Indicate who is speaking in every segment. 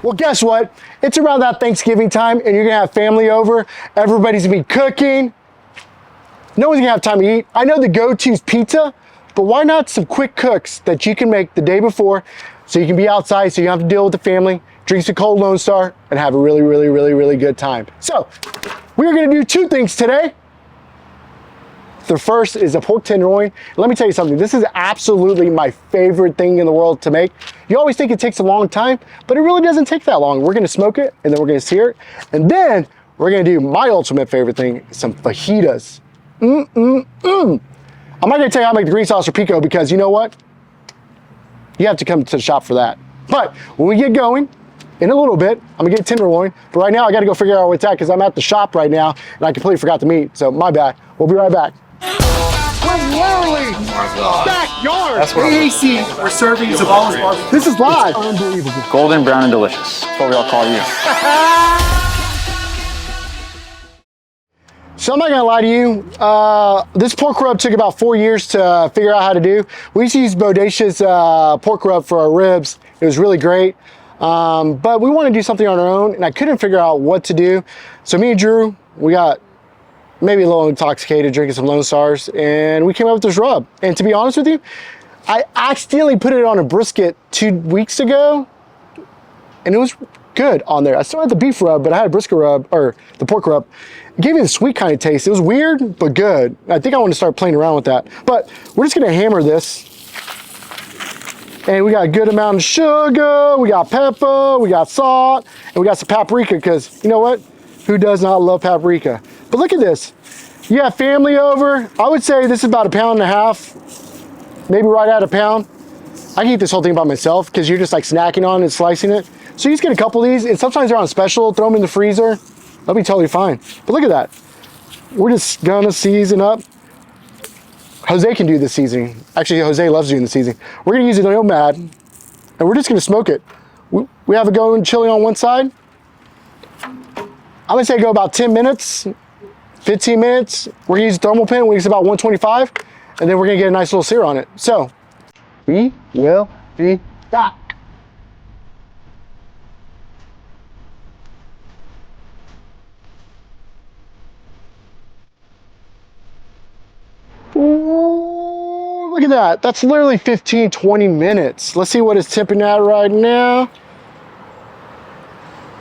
Speaker 1: Well, guess what? It's around that Thanksgiving time and you're gonna have family over. Everybody's gonna be cooking. No one's gonna have time to eat. I know the go-to is pizza, but why not some quick cooks that you can make the day before so you can be outside so you don't have to deal with the family, drink some cold Lone Star, and have a really, really, really, really good time. So, we're gonna do two things today. The first is a pork tenderloin. Let me tell you something, this is absolutely my favorite thing in the world to make. You always think it takes a long time, but it really doesn't take that long. We're gonna smoke it, and then we're gonna sear it, and then we're gonna do my ultimate favorite thing, some fajitas. I'm not gonna tell you how to make the green sauce or pico because you know what? You have to come to the shop for that. But when we get going, in a little bit, I'm gonna get tenderloin, but right now I gotta go figure out where it's at because I'm at the shop right now and I completely forgot the meat, so my bad. We'll be right back. We're literally backyard.
Speaker 2: That's what
Speaker 1: AC. We're serving Zavala's barbecue. This is live. It's unbelievable.
Speaker 2: Golden, brown, and delicious. That's what we all call you.
Speaker 1: So I'm not gonna lie to you, this pork rub took about 4 years to figure out how to do. We used to use Bodacious pork rub for our ribs. It was really great, but we want to do something on our own, and I couldn't figure out what to do. So me and Drew, we got maybe a little intoxicated, drinking some Lone Stars, and we came up with this rub. And to be honest with you, I accidentally put it on a brisket 2 weeks ago, and it was good on there. I still had the beef rub, but I had a brisket rub, or the pork rub. It gave me the sweet kind of taste. It was weird, but good. I think I want to start playing around with that. But we're just gonna hammer this. And we got a good amount of sugar, we got pepper, we got salt, and we got some paprika, because you know what? Who does not love paprika? But look at this. You have family over. I would say this is about 1.5 pounds, maybe right at a pound. I can eat this whole thing by myself because you're just like snacking on it and slicing it. So you just get a couple of these, and sometimes they're on special, throw them in the freezer. They'll be totally fine. But look at that. We're just gonna season up. Jose can do the seasoning. Actually, Jose loves doing the seasoning. We're gonna use a nomad, and we're just gonna smoke it. We have it going chili on one side. I'm gonna say go about 10 minutes, 15 minutes. We're gonna use a Thermapen, we use about 125, and then we're gonna get a nice little sear on it. So, we will be back. Ooh, look at that. That's literally 15, 20 minutes. Let's see what it's tipping at right now.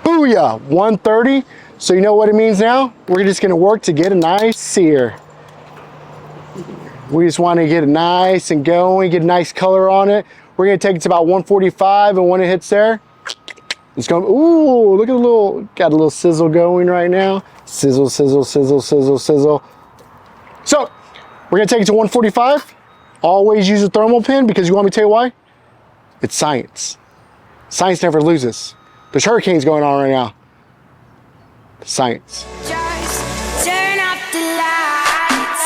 Speaker 1: Booyah, 130. So you know what it means now? We're just gonna work to get a nice sear. We just wanna get it nice and going, get a nice color on it. We're gonna take it to about 145, and when it hits there, it's going, ooh, look at the little, got a little sizzle going right now. Sizzle, sizzle, sizzle, sizzle, sizzle. So, we're gonna take it to 145. Always use a Thermapen, because you want me to tell you why? It's science. Science never loses. There's hurricanes going on right now. Science.
Speaker 3: Just turn up the lights.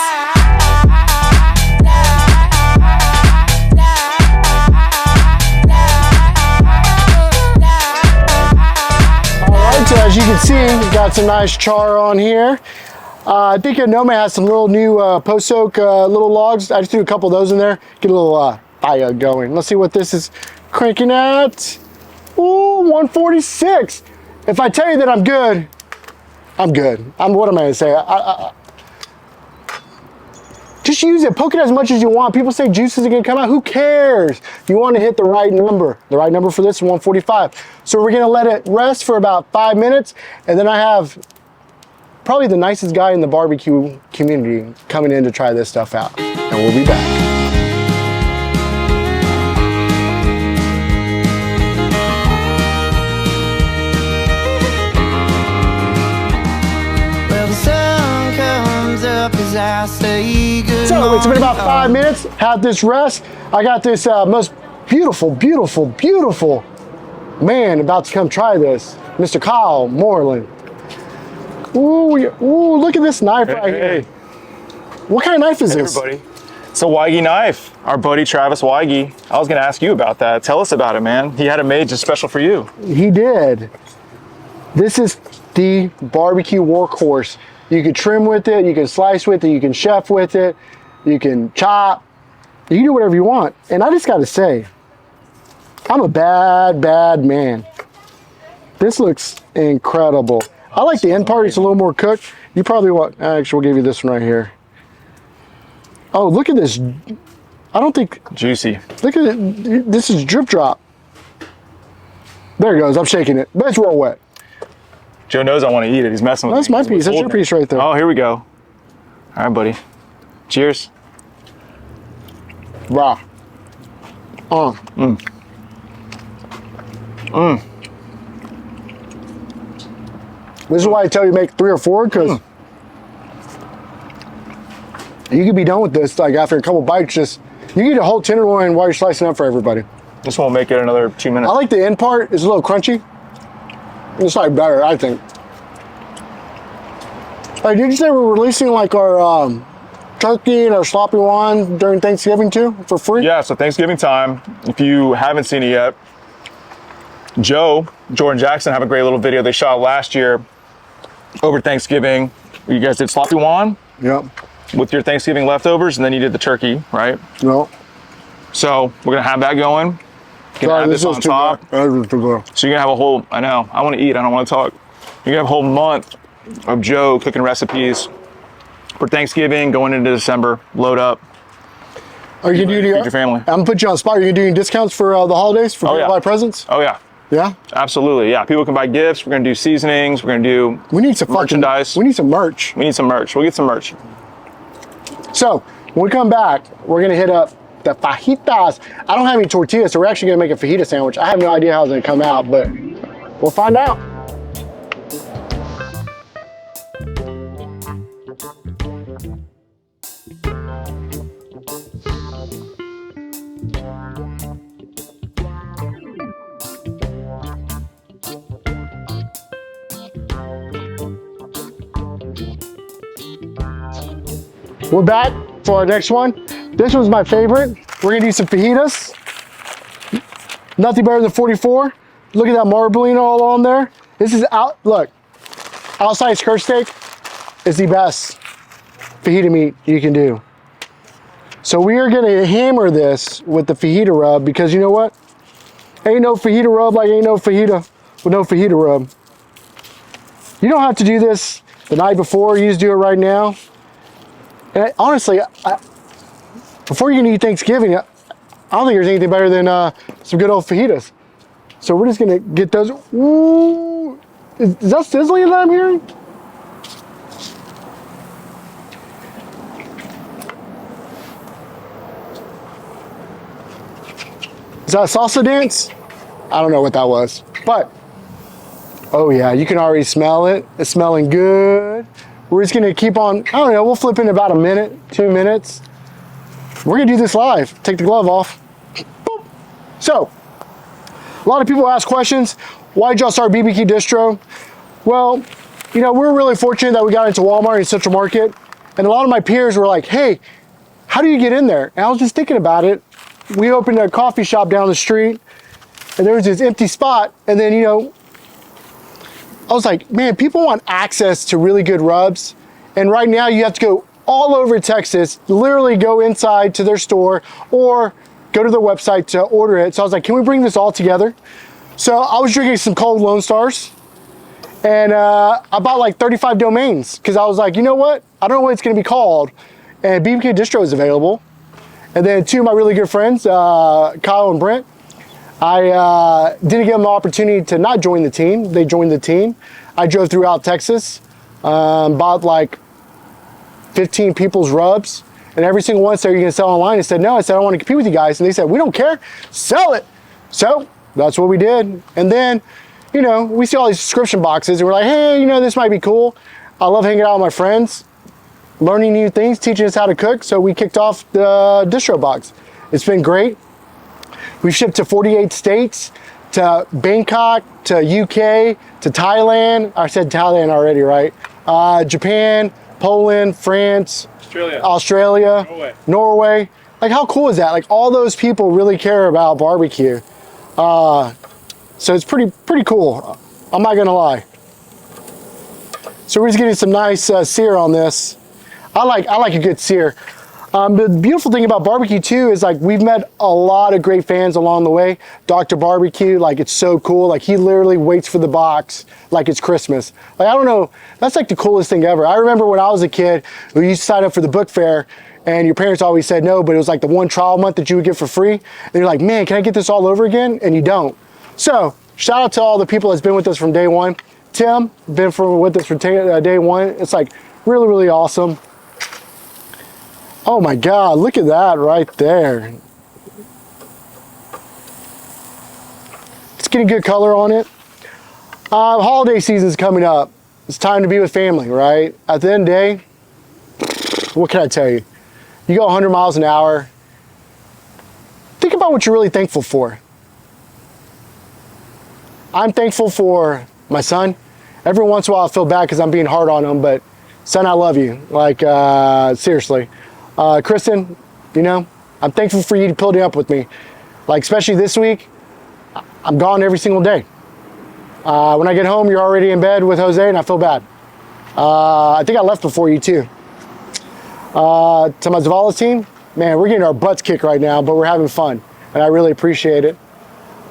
Speaker 1: Alright, so as you can see, we've got some nice char on here. I think Nomad has some little new post-soak little logs. I just threw a couple of those in there. Get a little fire going. Let's see what this is cranking at. Ooh, 146. If I tell you that I'm good, I'm good. What am I gonna say? Just use it, poke it as much as you want. People say juices are gonna come out, who cares? You wanna hit the right number. The right number for this is 145. So we're gonna let it rest for about 5 minutes, and then I have probably the nicest guy in the barbecue community coming in to try this stuff out. And we'll be back. So it's been about 5 minutes, had this rest. I got this most beautiful, beautiful, beautiful man about to come try this, Mr. Kyle Moreland. Ooh, ooh, look at this knife right here. What kind of knife is this?
Speaker 2: Everybody. It's a Weige knife. Our buddy Travis Weige. I was gonna ask you about that. Tell us about it, man. He had it made just special for you.
Speaker 1: He did. This is the barbecue workhorse. You can trim with it, you can slice with it, you can chef with it, you can chop, you can do whatever you want. And I just gotta say, I'm a bad, bad man. This looks incredible. I like the end part. It's a little more cooked. You probably want, actually, we'll give you this one right here. Oh, look at this. I don't think,
Speaker 2: Juicy.
Speaker 1: look at it. This is drip drop. There it goes. I'm shaking it, but it's real wet.
Speaker 2: Joe knows I want to eat it. He's messing with
Speaker 1: That's
Speaker 2: me.
Speaker 1: my piece. That's your piece right there.
Speaker 2: Oh, here we go. All right, buddy. Cheers.
Speaker 1: Wow. This is why I tell you make 3 or 4, because you could be done with this like after a couple bites. Just you eat a whole tenderloin while you're slicing up for everybody.
Speaker 2: This won't make it another 2 minutes.
Speaker 1: I like the end part. It's a little crunchy. It's like better, I think. Hey, did you say we're releasing like our turkey and our sloppy wine during Thanksgiving too for free?
Speaker 2: Yeah, so Thanksgiving time, if you haven't seen it yet, Jordan Jackson have a great little video they shot last year over Thanksgiving. You guys did sloppy wine
Speaker 1: Yep.
Speaker 2: with your Thanksgiving leftovers, and then you did the turkey, right?
Speaker 1: No.
Speaker 2: So we're gonna have that going. Gonna add this on top.
Speaker 1: Too good.
Speaker 2: So you're gonna have a whole, I know, I wanna eat, I don't wanna talk. You're gonna have a whole month of Joe cooking recipes for Thanksgiving, going into December, load up.
Speaker 1: Are you gonna do
Speaker 2: Feed your family.
Speaker 1: I'm gonna put you on the spot. Are you gonna do any discounts for the holidays for people to buy presents?
Speaker 2: Oh yeah,
Speaker 1: Yeah.
Speaker 2: absolutely, yeah. People can buy gifts, we're gonna do seasonings, we're gonna do
Speaker 1: We need some
Speaker 2: merchandise.
Speaker 1: We need some merch.
Speaker 2: We need some merch, we'll get some merch.
Speaker 1: So when we come back, we're gonna hit up the fajitas. I don't have any tortillas, so we're actually gonna make a fajita sandwich. I have no idea how it's gonna come out, but we'll find out. We're back for our next one. This was my favorite. We're gonna do some fajitas. Nothing better than 44. Look at that marbling all on there. This is look, outside skirt steak is the best fajita meat you can do. So we are gonna hammer this with the fajita rub, because you know what? Ain't no fajita rub like ain't no fajita with no fajita rub. You don't have to do this the night before, you just do it right now. And honestly, before you can eat Thanksgiving, I don't think there's anything better than some good old fajitas. So we're just gonna get those. Ooh, is that sizzling that I'm hearing? Is that a salsa dance? I don't know what that was, but oh yeah, you can already smell it. It's smelling good. We're just gonna keep on, I don't know, we'll flip in about a minute, 2 minutes. We're gonna do this live. Take the glove off. Boop. So, a lot of people ask questions. Why did y'all start BBQ Distro? Well, you know, we're really fortunate that we got into Walmart and Central Market. And a lot of my peers were like, hey, how do you get in there? And I was just thinking about it. We opened a coffee shop down the street and there was this empty spot. And then, you know, I was like, man, people want access to really good rubs. And right now you have to go all over Texas, literally go inside to their store or go to their website to order it. So I was like, can we bring this all together? So I was drinking some cold Lone Stars and I bought like 35 domains because I was like, you know what? I don't know what it's gonna be called. And BBQ Distro is available. And then 2 of my really good friends, Kyle and Brent, I didn't give them the opportunity to not join the team. They joined the team. I drove throughout Texas, bought like 15 people's rubs, and every single one said, "Are you gonna sell online?" I said, "No." I said, "I don't want to compete with you guys." And they said, "We don't care, sell it." So that's what we did. And then, you know, we see all these subscription boxes, and we're like, "Hey, you know, this might be cool." I love hanging out with my friends, learning new things, teaching us how to cook. So we kicked off the distro box. It's been great. We've shipped to 48 states, to Bangkok, to UK, to Thailand. I said Thailand already, right? Japan, Poland, France, Australia, Norway. Like, how cool is that? Like, all those people really care about barbecue. So it's pretty cool. I'm not gonna lie. So we're just getting some nice sear on this. I like a good sear. The beautiful thing about barbecue too is like we've met a lot of great fans along the way. Dr. Barbecue, like it's so cool. Like he literally waits for the box like it's Christmas. Like I don't know, that's like the coolest thing ever. I remember when I was a kid, we used to sign up for the book fair and your parents always said no, but it was like the one trial month that you would get for free. And you're like, man, can I get this all over again? And you don't. So shout out to all the people that's been with us from day one. Tim, been with us from day one. It's like really, really awesome. Oh my God, look at that right there. It's getting good color on it. Holiday season's coming up. It's time to be with family, right? At the end of the day, what can I tell you? You go 100 miles an hour. Think about what you're really thankful for. I'm thankful for my son. Every once in a while I feel bad because I'm being hard on him, but son, I love you. Like, seriously. Kristen, you know, I'm thankful for you to putting up with me. Like, especially this week, I'm gone every single day. When I get home, you're already in bed with Jose and I feel bad. I think I left before you too. To my Zavala team, man, we're getting our butts kicked right now, but we're having fun and I really appreciate it.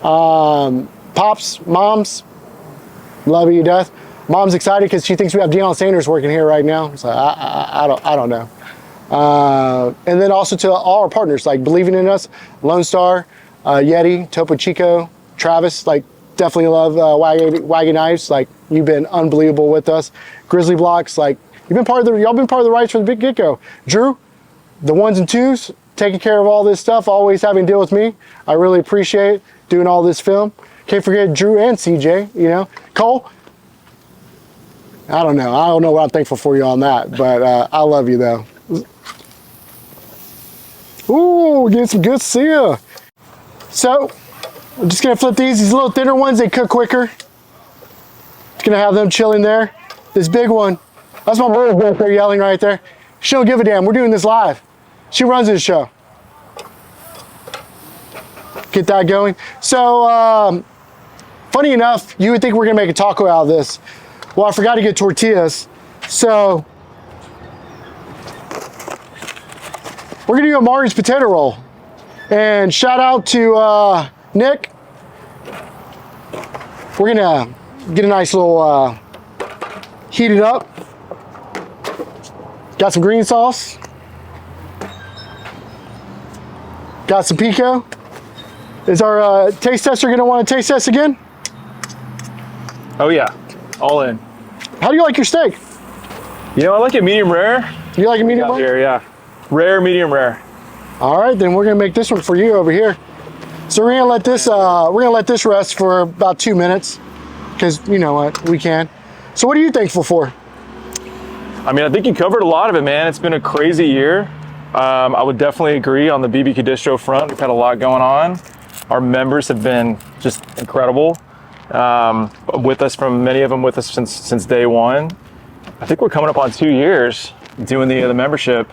Speaker 1: Pops, moms, love you to death. Mom's excited because she thinks we have Deion Sanders working here right now. So I don't know. And then also to all our partners, like believing in us, Lone Star, Yeti, Topo Chico, Travis, like definitely love Wagon Knives. Like you've been unbelievable with us. Grizzly Blocks, like y'all been part of the rights from the big get-go. Drew, the ones and twos, taking care of all this stuff, always having to deal with me. I really appreciate doing all this film. Can't forget Drew and CJ, you know. Cole, I don't know what I'm thankful for you on that, but I love you though. Ooh, getting some good sear. So, I'm just gonna flip these little thinner ones, they cook quicker. Just gonna have them chilling there. This big one, that's my mother back there yelling right there. She don't give a damn, we're doing this live. She runs this show. Get that going. So, funny enough, you would think we're gonna make a taco out of this. Well, I forgot to get tortillas. So, we're gonna do a Mari's potato roll. And shout out to Nick. We're gonna get a nice little heat it up. Got some green sauce. Got some pico. Is our taste tester gonna want to taste test again?
Speaker 2: Oh yeah, all in.
Speaker 1: How do you like your steak?
Speaker 2: You know, I like it medium rare.
Speaker 1: You like it medium
Speaker 2: Out
Speaker 1: rare?
Speaker 2: here, yeah. Rare, medium rare.
Speaker 1: All right, then we're gonna make this one for you over here. So we're gonna let this rest for about 2 minutes, because you know what, we can. So what are you thankful for?
Speaker 2: I mean, I think you covered a lot of it, man. It's been a crazy year. I would definitely agree on the BBQ distro front. We've had a lot going on. Our members have been just incredible. With us, from many of them with us since day one. I think we're coming up on 2 years doing the membership.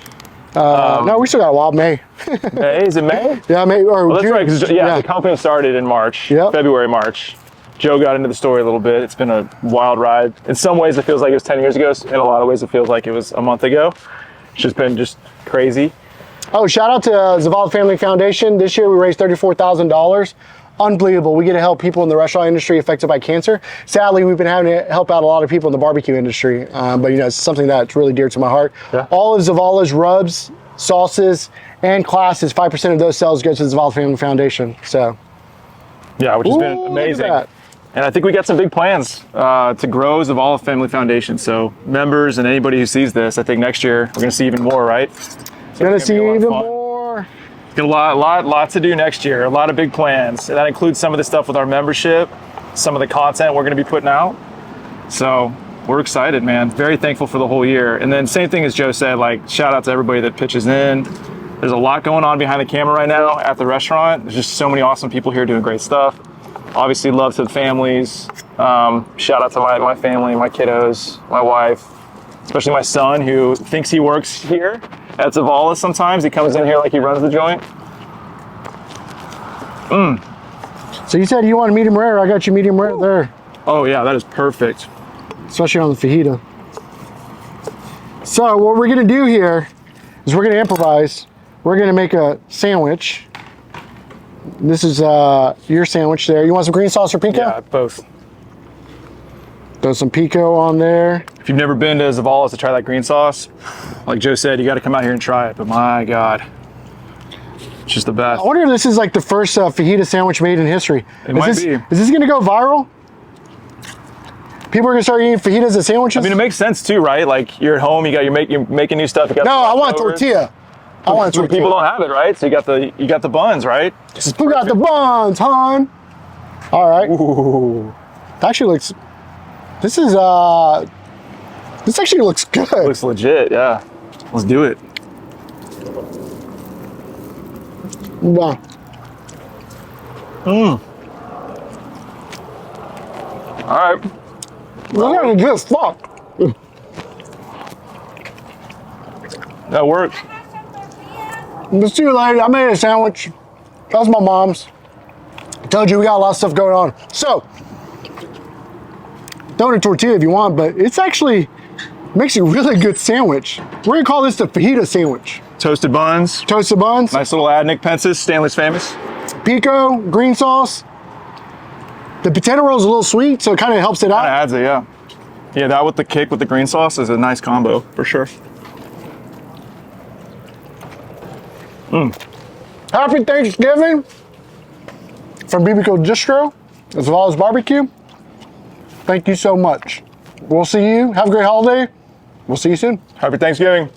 Speaker 1: No, we still got a while. May.
Speaker 2: May? Is it May?
Speaker 1: Yeah, May. Or
Speaker 2: Well, that's
Speaker 1: June.
Speaker 2: right, because the company started in March,
Speaker 1: Yep.
Speaker 2: February, March. Joe got into the story a little bit. It's been a wild ride. In some ways, it feels like it was 10 years ago. In a lot of ways, it feels like it was a month ago. It's just been crazy.
Speaker 1: Oh, shout out to Zavala Family Foundation. This year we raised $34,000. Unbelievable. We get to help people in the restaurant industry affected by cancer. Sadly, we've been having to help out a lot of people in the barbecue industry, but you know, it's something that's really dear to my heart.
Speaker 2: Yeah.
Speaker 1: All of Zavala's rubs, sauces, and classes, 5% of those sales go to the Zavala Family Foundation. So,
Speaker 2: Yeah, which has been
Speaker 1: Ooh, look at
Speaker 2: amazing.
Speaker 1: that.
Speaker 2: And I think we got some big plans to grow Zavala Family Foundation. So members and anybody who sees this, I think next year we're going to see even more, right? So
Speaker 1: gonna
Speaker 2: it's
Speaker 1: see
Speaker 2: be a lot of
Speaker 1: even
Speaker 2: fun.
Speaker 1: more.
Speaker 2: Got a lot to do next year. A lot of big plans. And that includes some of the stuff with our membership, some of the content we're going to be putting out. So we're excited, man. Very thankful for the whole year. And then same thing as Joe said, like shout out to everybody that pitches in. There's a lot going on behind the camera right now at the restaurant. There's just so many awesome people here doing great stuff. Obviously love to the families. Shout out to my family, my kiddos, my wife, especially my son who thinks he works here at Zavala sometimes. He comes in here like he runs the joint.
Speaker 1: So you said you want a medium rare. I got you medium rare there,
Speaker 2: Oh yeah, that is perfect.
Speaker 1: especially on the fajita. So what we're gonna do here is is we're gonna improvise. We're gonna make a sandwich. This is your sandwich there. You want some green sauce or pico?
Speaker 2: Yeah, both.
Speaker 1: Throw some pico on there.
Speaker 2: If you've never been to Zavala's to try that green sauce, like Joe said, you got to come out here and try it. But my God, it's just the best.
Speaker 1: I wonder if this is like the first fajita sandwich made in history.
Speaker 2: It might be.
Speaker 1: Is this gonna go viral? People are gonna start eating fajitas as sandwiches?
Speaker 2: I mean, it makes sense too, right? Like you're at home, you're making new stuff. You got
Speaker 1: No, I want a
Speaker 2: leftovers.
Speaker 1: tortilla. I want a tortilla.
Speaker 2: People don't have it, right? So you got the buns, right?
Speaker 1: We got the buns, hon. All right.
Speaker 2: Ooh,
Speaker 1: That actually looks. This actually looks good.
Speaker 2: looks legit. Yeah, let's do it.
Speaker 1: Wow.
Speaker 2: All right.
Speaker 1: We're gonna get fucked.
Speaker 2: That works.
Speaker 1: Let's see you later. I made a sandwich. That was my mom's. I told you we got a lot of stuff going on. So, throw in a tortilla if you want, but it's actually makes a really good sandwich. We're gonna call this the fajita sandwich.
Speaker 2: Toasted buns.
Speaker 1: Toasted buns,
Speaker 2: Nice little ad, Nick Pence's, Stanley's Famous.
Speaker 1: pico, green sauce. The potato roll is a little sweet, so it kind of helps it out.
Speaker 2: Kind of adds it, yeah. Yeah, that with the kick with the green sauce is a nice combo for sure.
Speaker 1: Happy Thanksgiving from BBQ Distro, as well as barbecue. Thank you so much. We'll see you. Have a great holiday. We'll see you soon.
Speaker 2: Happy Thanksgiving.